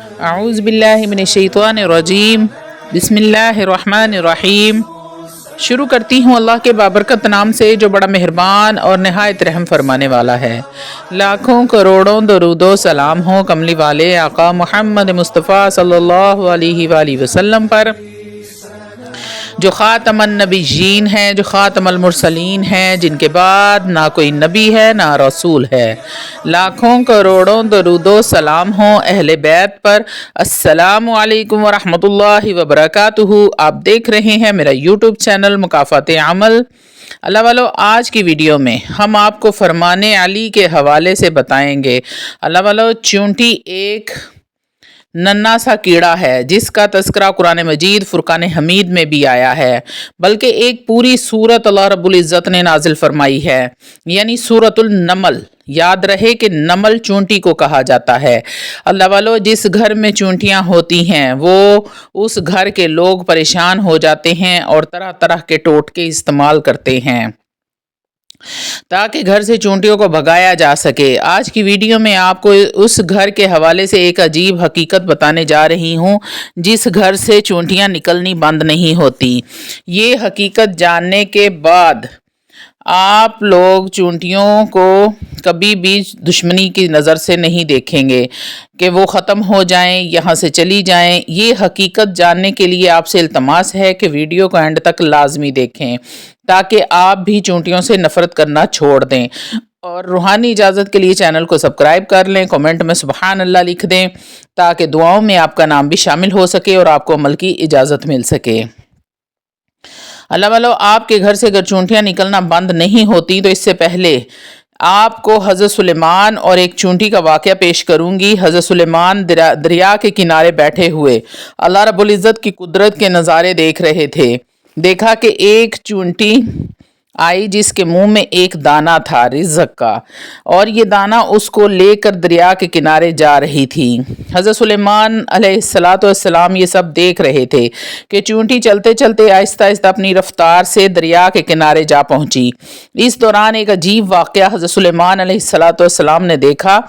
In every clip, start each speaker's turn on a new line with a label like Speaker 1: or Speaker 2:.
Speaker 1: اعوذ باللہ من الشیطان الرجیم بسم اللہ الرحمن الرحیم۔ شروع کرتی ہوں اللہ کے بابرکت نام سے جو بڑا مہربان اور نہایت رحم فرمانے والا ہے۔ لاکھوں کروڑوں درود و سلام ہو کملی والے آقا محمد مصطفیٰ صلی اللہ علیہ وآلہ وسلم پر، جو خاتم النبیین ہیں، جو خاتم المرسلین ہیں، جن کے بعد نہ کوئی نبی ہے نہ رسول ہے۔ لاکھوں کروڑوں درود و سلام ہوں اہل بیت پر۔ السلام علیکم ورحمۃ اللہ وبرکاتہ۔ آپ دیکھ رہے ہیں میرا یوٹیوب چینل مکافات عمل۔ اللہ والو، آج کی ویڈیو میں ہم آپ کو فرمان علی کے حوالے سے بتائیں گے۔ اللہ والو، چونٹی ایک ننا سا کیڑا ہے جس کا تذکرہ قرآن مجید فرقان حمید میں بھی آیا ہے، بلکہ ایک پوری سورت اللہ رب العزت نے نازل فرمائی ہے، یعنی سورت النمل۔ یاد رہے کہ نمل چونٹی کو کہا جاتا ہے۔ اللہ والو، جس گھر میں چونٹیاں ہوتی ہیں وہ اس گھر کے لوگ پریشان ہو جاتے ہیں اور طرح طرح کے ٹوٹکے استعمال کرتے ہیں تاکہ گھر سے چونٹیوں کو بھگایا جا سکے۔ آج کی ویڈیو میں آپ کو اس گھر کے حوالے سے ایک عجیب حقیقت بتانے جا رہی ہوں جس گھر سے چونٹیاں نکلنی بند نہیں ہوتی۔ یہ حقیقت جاننے کے بعد آپ لوگ چونٹیوں کو کبھی بھی دشمنی کی نظر سے نہیں دیکھیں گے کہ وہ ختم ہو جائیں، یہاں سے چلی جائیں۔ یہ حقیقت جاننے کے لیے آپ سے التماس ہے کہ ویڈیو کو اینڈ تک لازمی دیکھیں تاکہ آپ بھی چونٹیوں سے نفرت کرنا چھوڑ دیں، اور روحانی اجازت کے لیے چینل کو سبسکرائب کر لیں، کمنٹ میں سبحان اللہ لکھ دیں تاکہ دعاؤں میں آپ کا نام بھی شامل ہو سکے اور آپ کو عمل کی اجازت مل سکے۔ اللہ والو، آپ کے گھر سے اگر چونٹیاں نکلنا بند نہیں ہوتی تو اس سے پہلے آپ کو حضرت سلیمان اور ایک چونٹی کا واقعہ پیش کروں گی۔ حضرت سلیمان دریا کے کنارے بیٹھے ہوئے اللہ رب العزت کی قدرت کے نظارے دیکھ رہے تھے۔ دیکھا کہ ایک چونٹی آئی جس کے منہ میں ایک دانہ تھا رزق کا، اور یہ دانہ اس کو لے کر دریا کے کنارے جا رہی تھی۔ حضرت سلیمان علیہ السلام یہ سب دیکھ رہے تھے کہ چونٹی چلتے چلتے آہستہ آہستہ اپنی رفتار سے دریا کے کنارے جا پہنچی۔ اس دوران ایک عجیب واقعہ حضرت سلیمان علیہ السلام نے دیکھا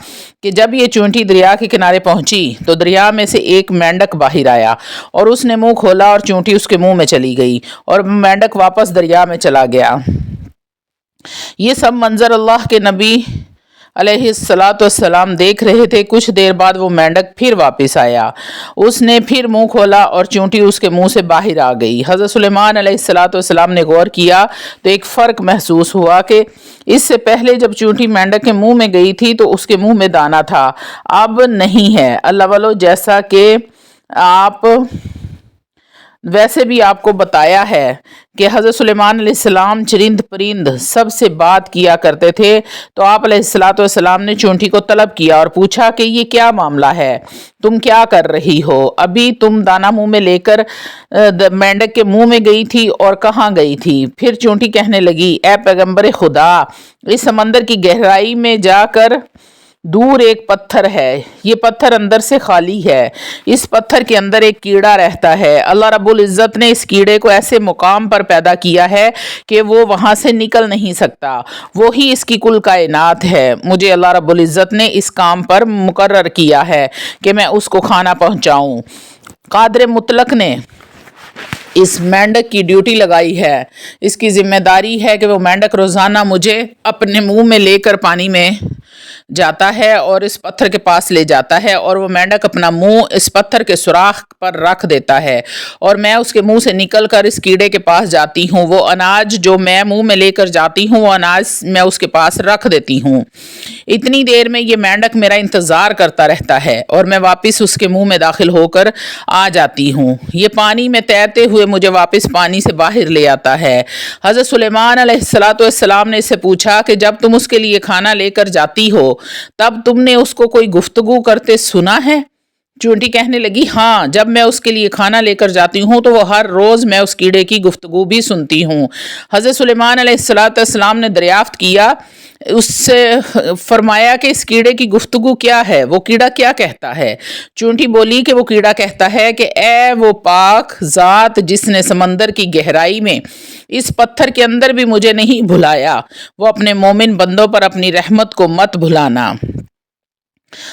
Speaker 1: کہ جب یہ چونٹی دریا کے کنارے پہنچی تو دریا میں سے ایک مینڈک باہر آیا اور اس نے منہ کھولا اور چونٹی اس کے منہ میں چلی گئی اور مینڈک واپس دریا میں چلا گیا۔ یہ سب منظر اللہ کے نبی علیہ السلام دیکھ رہے تھے۔ کچھ دیر بعد وہ مینڈک پھر واپس آیا، اس نے پھر منہ کھولا اور چونٹی اس کے منہ سے باہر آ گئی۔ حضرت سلیمان علیہ السلام نے غور کیا تو ایک فرق محسوس ہوا کہ اس سے پہلے جب چونٹی مینڈک کے منہ میں گئی تھی تو اس کے منہ میں دانہ تھا، اب نہیں ہے۔ اللہ والو، جیسا کہ ویسے بھی آپ کو بتایا ہے کہ حضرت سلیمان علیہ السلام چرند پرند سب سے بات کیا کرتے تھے، تو آپ علیہ السلام نے چونٹی کو طلب کیا اور پوچھا کہ یہ کیا معاملہ ہے، تم کیا کر رہی ہو؟ ابھی تم دانہ منہ میں لے کر مینڈک کے منہ میں گئی تھی اور کہاں گئی تھی؟ پھر چونٹی کہنے لگی، اے پیغمبر خدا، اس سمندر کی گہرائی میں جا کر دور ایک پتھر ہے، یہ پتھر اندر سے خالی ہے، اس پتھر کے اندر ایک کیڑا رہتا ہے۔ اللہ رب العزت نے اس کیڑے کو ایسے مقام پر پیدا کیا ہے کہ وہ وہاں سے نکل نہیں سکتا، وہی اس کی کل کائنات ہے۔ مجھے اللہ رب العزت نے اس کام پر مقرر کیا ہے کہ میں اس کو کھانا پہنچاؤں۔ قادر مطلق نے اس مینڈک کی ڈیوٹی لگائی ہے، اس کی ذمہ داری ہے کہ وہ مینڈک روزانہ مجھے اپنے منہ میں لے کر پانی میں جاتا ہے اور اس پتھر کے پاس لے جاتا ہے، اور وہ مینڈک اپنا منہ اس پتھر کے سوراخ پر رکھ دیتا ہے اور میں اس کے منہ سے نکل کر اس کیڑے کے پاس جاتی ہوں۔ وہ اناج جو میں منہ میں لے کر جاتی ہوں وہ اناج میں اس کے پاس رکھ دیتی ہوں۔ اتنی دیر میں یہ مینڈک میرا انتظار کرتا رہتا ہے اور میں واپس اس کے منہ میں داخل ہو کر آ جاتی ہوں۔ یہ پانی میں تیرتے ہوئے مجھے واپس پانی سے باہر لے آتا ہے۔ حضرت سلیمان علیہ السلام نے اس سے پوچھا کہ جب تم اس کے لیے کھانا لے کر جاتی ہو تب تم نے اس کو کوئی گفتگو کرتے سنا ہے؟ چونٹی کہنے لگی، ہاں، جب میں اس کے لیے کھانا لے کر جاتی ہوں تو وہ ہر روز میں اس کیڑے کی گفتگو بھی سنتی ہوں۔ حضرت سلیمان علیہ السلام نے دریافت کیا، اس سے فرمایا کہ اس کیڑے کی گفتگو کیا ہے، وہ کیڑا کیا کہتا ہے؟ چونٹی بولی کہ وہ کیڑا کہتا ہے کہ اے وہ پاک ذات جس نے سمندر کی گہرائی میں اس پتھر کے اندر بھی مجھے نہیں بھلایا، وہ اپنے مومن بندوں پر اپنی رحمت کو مت بھلانا۔